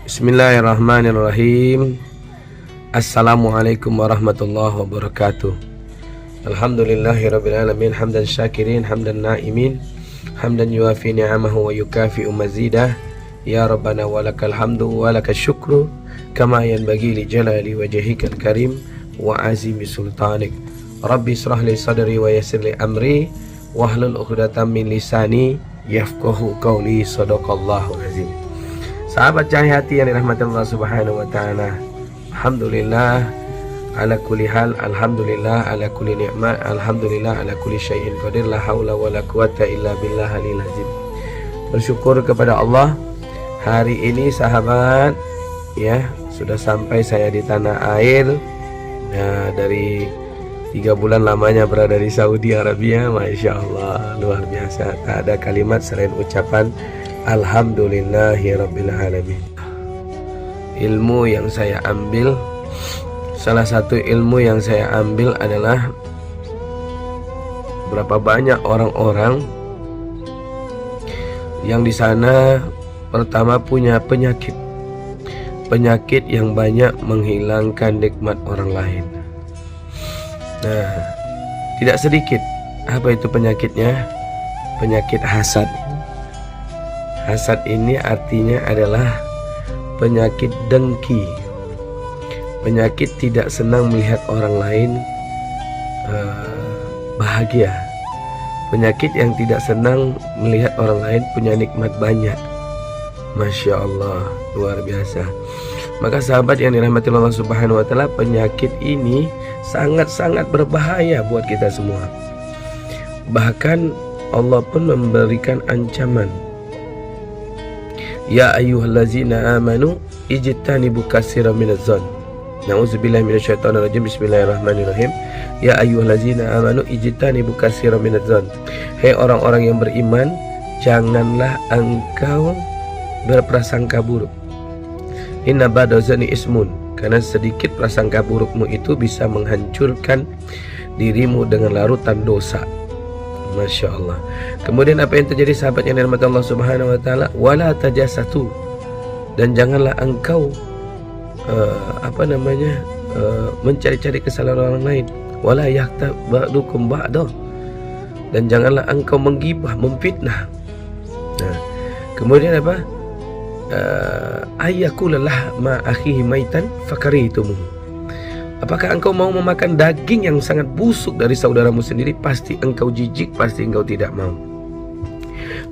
Bismillahirrahmanirrahim. Assalamualaikum warahmatullahi wabarakatuh. Alhamdulillahirabbil alamin, hamdan syakirin, hamdan naimin, hamdan yuafi ni'amahu wa yukafi'u mazidah. Ya Rabbana walakal hamdu walakal syukru kama yanbaghi li jalali wajhikal karim wa azimi sultanik. Rabbi israh li sadri wa yassir li amri wahlul 'uqdatam min lisani yafqahu qawli. Shadaqallahu azim. Sahabat cahaya hati yang dirahmati Allah Subhanahu wa taala. Alhamdulillah ala kulli hal, alhamdulillah ala kulli nikmat, alhamdulillah ala kulli syai'in qadir, la haula wala quwata illa billahil azim. Bersyukur kepada Allah, hari ini sahabat ya, sudah sampai saya di tanah air ya, dari 3 bulan lamanya berada di Saudi Arabia. Masya Allah, luar biasa. Tak ada kalimat selain ucapan Alhamdulillahirabbil alamin. Ilmu yang saya ambil, salah satu ilmu yang saya ambil adalah berapa banyak orang-orang yang di sana pertama punya penyakit yang banyak menghilangkan nikmat orang lain. Nah, tidak sedikit. Apa itu penyakitnya? Penyakit hasad. Hasad ini artinya adalah penyakit dengki, penyakit tidak senang melihat orang lain bahagia, penyakit yang tidak senang melihat orang lain punya nikmat banyak. Masya Allah, luar biasa. Maka sahabat yang dirahmati Allah Subhanahu wa taala, penyakit ini sangat-sangat berbahaya buat kita semua. Bahkan Allah pun memberikan ancaman. Ya ayyuhallazina amanu ijtanibu katsiran minadh-dhon. Nauzubillahi minasyaitonir rajim. Bismillahirrahmanirrahim. Ya ayyuhallazina amanu ijtanibu katsiran minadh-dhon. Hei orang-orang yang beriman, janganlah engkau berprasangka buruk. Inna ba'dadh-dhonni ismun. Karena sedikit prasangka burukmu itu bisa menghancurkan dirimu dengan larutan dosa. Masya Allah. Kemudian apa yang terjadi sahabat yang dirahmati Allah Subhanahu wa taala? Wala tajasatu. Dan janganlah engkau mencari-cari kesalahan orang lain. Wala yaghtab ba'dukum ba'da. Dan janganlah engkau menggibah, memfitnah. Nah, kemudian apa? Ayyakulallah ma akhihi maitan fakarihitumuh. Apakah engkau mau memakan daging yang sangat busuk dari saudaramu sendiri? Pasti engkau jijik, pasti engkau tidak mau.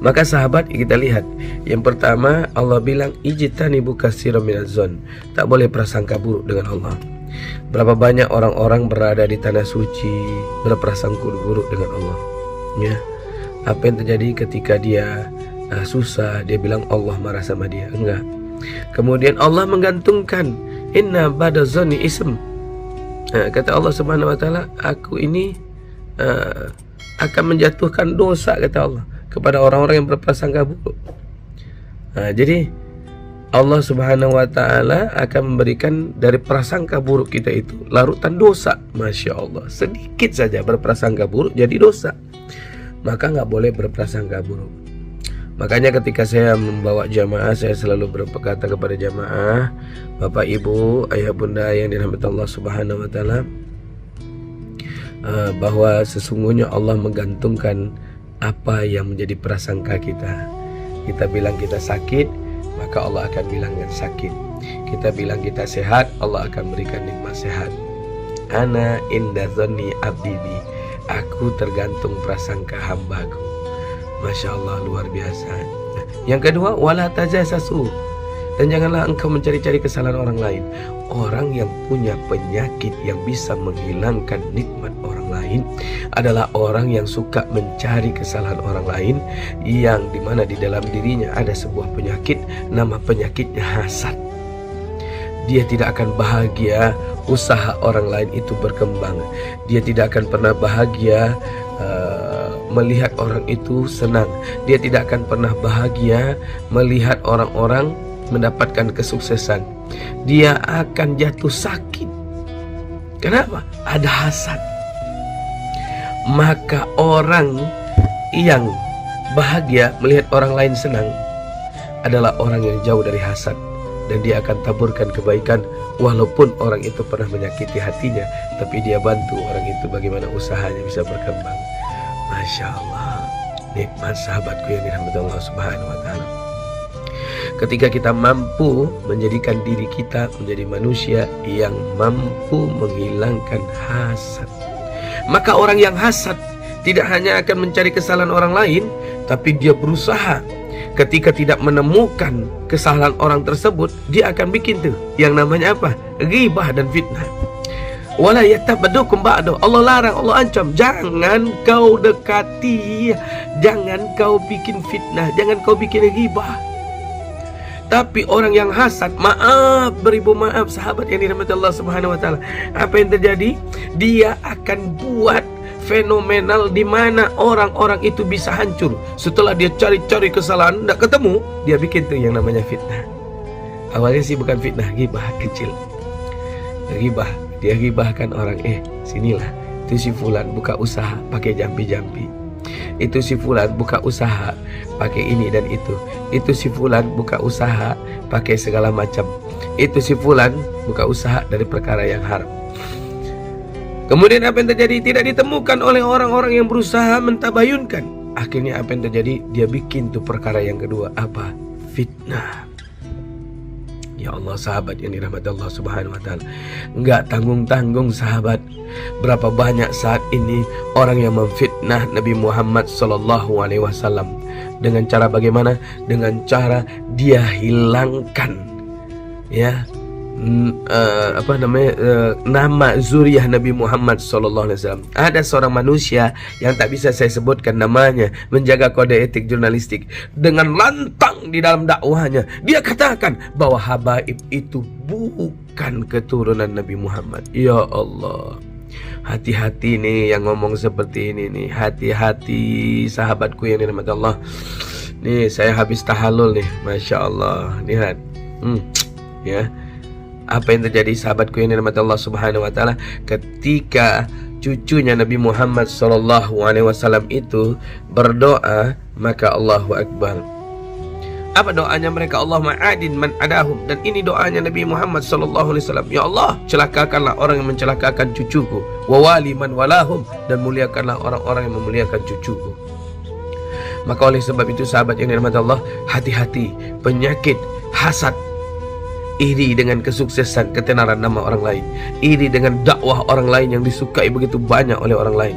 Maka sahabat, kita lihat. Yang pertama, Allah bilang ijtanibu katsiran minadh-dhon. Tak boleh prasangka buruk dengan Allah. Berapa banyak orang-orang berada di tanah suci berprasangka buruk dengan Allah. Ya. Apa yang terjadi ketika dia susah, dia bilang Allah marah sama dia. Enggak. Kemudian Allah menggantungkan inna ba'dadh-dhonni ism. Kata Allah Subhanahu wa taala, aku ini akan menjatuhkan dosa, kata Allah, kepada orang-orang yang berprasangka buruk. Jadi Allah Subhanahu wa taala akan memberikan dari prasangka buruk kita itu larutan dosa. Masya Allah, sedikit saja berprasangka buruk jadi dosa. Maka nggak boleh berprasangka buruk. Makanya ketika saya membawa jamaah, saya selalu berkata kepada jamaah, Bapak Ibu, Ayah Bunda yang dirahmati Allah Subhanahu wa taala, bahwa sesungguhnya Allah menggantungkan apa yang menjadi prasangka kita. Kita bilang kita sakit, maka Allah akan bilang sakit. Kita bilang kita sehat, Allah akan berikan nikmat sehat. Ana inda dzanni abdi bi. Aku tergantung prasangka hambaku. Masya Allah, luar biasa. Yang kedua, wala tajassasu. Dan janganlah engkau mencari-cari kesalahan orang lain. Orang yang punya penyakit yang bisa menghilangkan nikmat orang lain adalah orang yang suka mencari kesalahan orang lain, yang dimana di dalam dirinya ada sebuah penyakit, nama penyakitnya hasad. Dia tidak akan bahagia usaha orang lain itu berkembang. Dia tidak akan pernah bahagia melihat orang itu senang. Dia tidak akan pernah bahagia melihat orang-orang mendapatkan kesuksesan. Dia akan jatuh sakit. Kenapa? Ada hasad. Maka orang yang bahagia melihat orang lain senang adalah orang yang jauh dari hasad. dan dia akan taburkan kebaikan walaupun orang itu pernah menyakiti hatinya, tapi dia bantu orang itu bagaimana usahanya bisa berkembang. Masya Allah, nikmat sahabatku yang dirahmati Allah Subhanahu wa Ta'ala. Ketika kita mampu menjadikan diri kita menjadi manusia yang mampu menghilangkan hasad, maka orang yang hasad tidak hanya akan mencari kesalahan orang lain, tapi dia berusaha. Ketika tidak menemukan kesalahan orang tersebut, dia akan bikin tuh yang namanya apa? Ghibah dan fitnah. Wala yatabaddukum ba'du. Allah larang, Allah ancam, jangan kau dekati, jangan kau bikin fitnah, jangan kau bikin ghibah. Tapi orang yang hasad, maaf, beribu maaf sahabat yang dirahmati Allah Subhanahu wa Ta'ala, apa yang terjadi? Dia akan buat fenomenal di mana orang-orang itu bisa hancur. Setelah dia cari-cari kesalahan tidak ketemu, dia bikin tuh yang namanya fitnah. Awalnya sih bukan fitnah, ghibah kecil. Ghibah, dia ghibahkan orang, sinilah, itu si fulan buka usaha pakai jampi-jampi. Itu si fulan buka usaha pakai ini dan itu. Itu si fulan buka usaha pakai segala macam. Itu si fulan buka usaha dari perkara yang haram. Kemudian apa yang terjadi? Tidak ditemukan oleh orang-orang yang berusaha mentabayunkan. Akhirnya apa yang terjadi? Dia bikin tuh perkara yang kedua. Apa? Fitnah. Ya Allah, sahabat yang dirahmati Allah Subhanahu wa Ta'ala, enggak tanggung-tanggung sahabat. Berapa banyak saat ini orang yang memfitnah Nabi Muhammad sallallahu alaihi wasallam. Dengan cara bagaimana? Dengan cara dia hilangkan nama zuriyah Nabi Muhammad SAW. Ada seorang manusia yang tak bisa saya sebutkan namanya, menjaga kode etik jurnalistik. Dengan lantang di dalam dakwahnya, dia katakan bahwa habaib itu bukan keturunan Nabi Muhammad. Ya Allah, hati-hati nih yang ngomong seperti ini nih. Hati-hati sahabatku yang dirahmati Allah. Nih saya habis tahallul nih, Masya Allah. Lihat, ya, apa yang terjadi sahabatku yang dirahmati Allah Subhanahu wa Ta'ala, ketika cucunya Nabi Muhammad sallallahu alaihi wasallam itu berdoa, maka Allahu Akbar. Apa doanya mereka? Allahumma adin man adahum. Dan ini doanya Nabi Muhammad sallallahu alaihi wasallam. Ya Allah, celakakanlah orang yang mencelakakan cucuku, wa wali man walahum, dan muliakanlah orang-orang yang memuliakan cucuku. Maka oleh sebab itu sahabat yang dirahmati Allah, hati-hati penyakit hasad, iri dengan kesuksesan, ketenaran nama orang lain, iri dengan dakwah orang lain yang disukai begitu banyak oleh orang lain.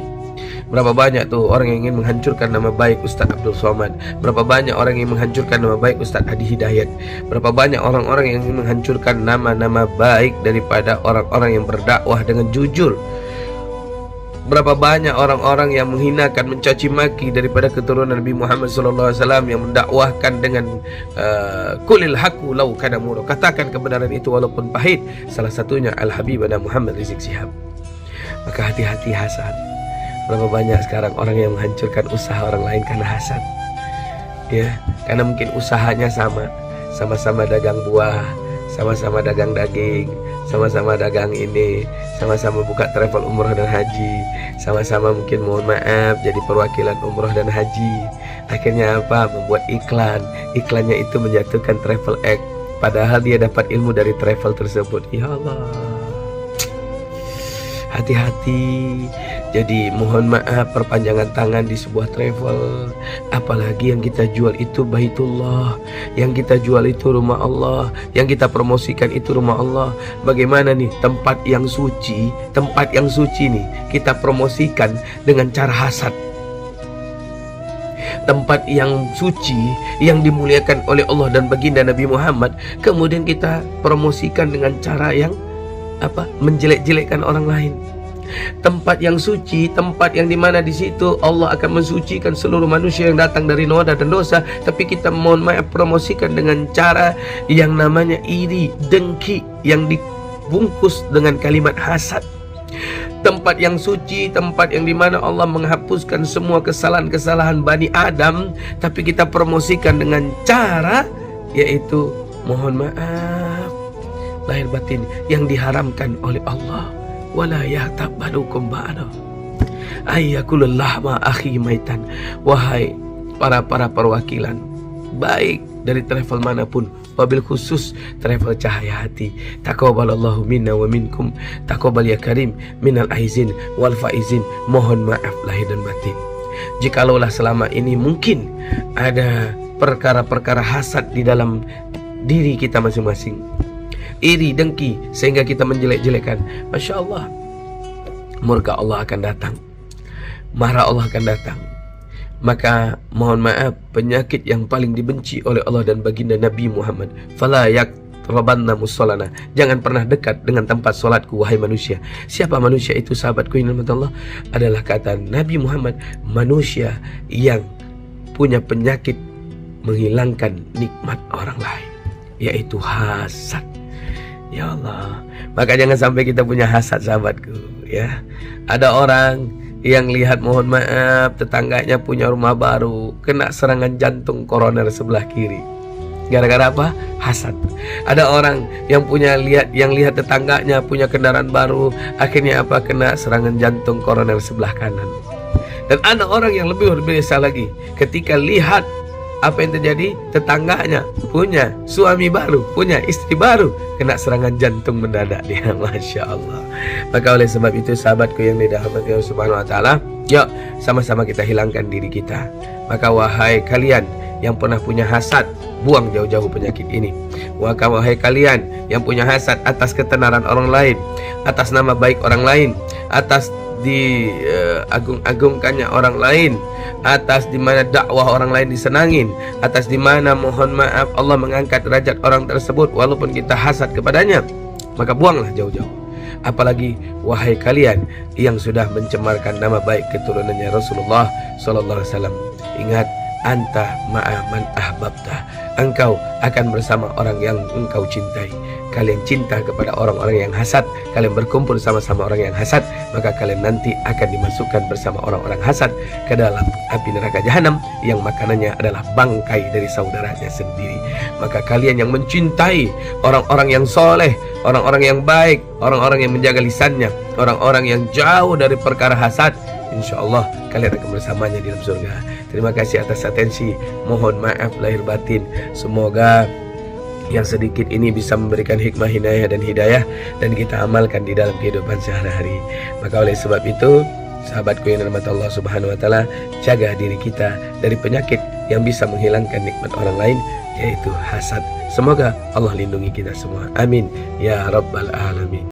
Berapa banyak tuh orang yang ingin menghancurkan nama baik Ustaz Abdul Somad. Berapa banyak orang yang menghancurkan nama baik Ustaz Hadi Hidayat. Berapa banyak orang-orang yang ingin menghancurkan nama-nama baik daripada orang-orang yang berdakwah dengan jujur. Berapa banyak orang-orang yang menghinakan, mencaci maki daripada keturunan Nabi Muhammad SAW yang mendakwahkan dengan kulil haqqu law kana murra, katakan kebenaran itu walaupun pahit. Salah satunya Al-Habib Muhammad Rizik Syihab. Maka hati-hati hasad. Berapa banyak sekarang orang yang menghancurkan usaha orang lain karena hasad, ya, karena mungkin usahanya sama-sama dagang buah, sama-sama dagang daging, sama-sama dagang ini, sama-sama buka travel umroh dan haji, sama-sama mungkin mohon maaf jadi perwakilan umroh dan haji. Akhirnya apa? Membuat iklan. Iklannya itu menjatuhkan travel egg, padahal dia dapat ilmu dari travel tersebut. Ya Allah, hati-hati. Jadi mohon maaf perpanjangan tangan di sebuah travel. Apalagi yang kita jual itu Baitullah, yang kita jual itu rumah Allah, yang kita promosikan itu rumah Allah. Bagaimana nih tempat yang suci nih kita promosikan dengan cara hasad. Tempat yang suci, yang dimuliakan oleh Allah dan baginda Nabi Muhammad, kemudian kita promosikan dengan cara yang menjelek-jelekkan orang lain. Tempat yang suci, tempat yang dimana di situ Allah akan mensucikan seluruh manusia yang datang dari noda dan dosa, tapi kita mohon maaf promosikan dengan cara yang namanya iri, dengki, yang dibungkus dengan kalimat hasad. Tempat yang suci, tempat yang dimana Allah menghapuskan semua kesalahan-kesalahan Bani Adam, tapi kita promosikan dengan cara yaitu mohon maaf lahir batin yang diharamkan oleh Allah. Wala yahtabadukum ba'da ayyakulul lahma akhi maitan. Wahai para perwakilan baik dari travel manapun, wabil khusus travel Cahaya Hati. Taqabbalallahu minna wa minkum, taqabbal ya karim minal aizin wal faizin. Mohon maaf lahir dan batin jikalaulah selama ini mungkin ada perkara-perkara hasad di dalam diri kita masing-masing, iri, dengki, sehingga kita menjelek-jelekan. Masya Allah, murka Allah akan datang, marah Allah akan datang. Maka mohon maaf, penyakit yang paling dibenci oleh Allah dan baginda Nabi Muhammad, fala yaqrabanna musallana, jangan pernah dekat dengan tempat solatku wahai manusia. Siapa manusia itu sahabatku yang dirahmati Allah? Adalah kata Nabi Muhammad, manusia yang punya penyakit menghilangkan nikmat orang lain, yaitu hasad. Ya Allah, maka jangan sampai kita punya hasad sahabatku ya. Ada orang yang lihat, mohon maaf, tetangganya punya rumah baru, kena serangan jantung koroner sebelah kiri. Gara-gara apa? Hasad. Ada orang yang lihat tetangganya punya kendaraan baru, akhirnya apa? Kena serangan jantung koroner sebelah kanan. Dan ada orang yang lebih berbisa lagi, ketika lihat apa yang terjadi, tetangganya punya suami baru, punya istri baru, kena serangan jantung mendadak dia. Masya Allah. Maka oleh sebab itu sahabatku yang dirahmati Allah Subhanahu wa Ta'ala, yuk sama-sama kita hilangkan diri kita. Maka wahai kalian yang pernah punya hasad, buang jauh-jauh penyakit ini. Wahai kalian yang punya hasad atas ketenaran orang lain, atas nama baik orang lain, atas diagung-agungkannya orang lain, atas dimana dakwah orang lain disenangin, atas dimana mohon maaf Allah mengangkat derajat orang tersebut walaupun kita hasad kepadanya, maka buanglah jauh-jauh. Apalagi wahai kalian yang sudah mencemarkan nama baik keturunannya Rasulullah sallallahu alaihi wasallam, ingat, anta ma'a man ahbabta, engkau akan bersama orang yang engkau cintai. Kalian cinta kepada orang-orang yang hasad, kalian berkumpul sama-sama orang yang hasad, maka kalian nanti akan dimasukkan bersama orang-orang hasad ke dalam api neraka jahanam yang makanannya adalah bangkai dari saudaranya sendiri. Maka kalian yang mencintai orang-orang yang soleh, orang-orang yang baik, orang-orang yang menjaga lisannya, orang-orang yang jauh dari perkara hasad, insya Allah kalian akan bersamanya di dalam surga. Terima kasih atas atensi. Mohon maaf lahir batin. Semoga yang sedikit ini bisa memberikan hikmah, hidayah dan hidayah, dan kita amalkan di dalam kehidupan sehari-hari. Maka oleh sebab itu, sahabatku yang dirahmati Allah Subhanahu wa Ta'ala, jaga diri kita dari penyakit yang bisa menghilangkan nikmat orang lain, yaitu hasad. Semoga Allah lindungi kita semua. Amin ya rabbal alamin.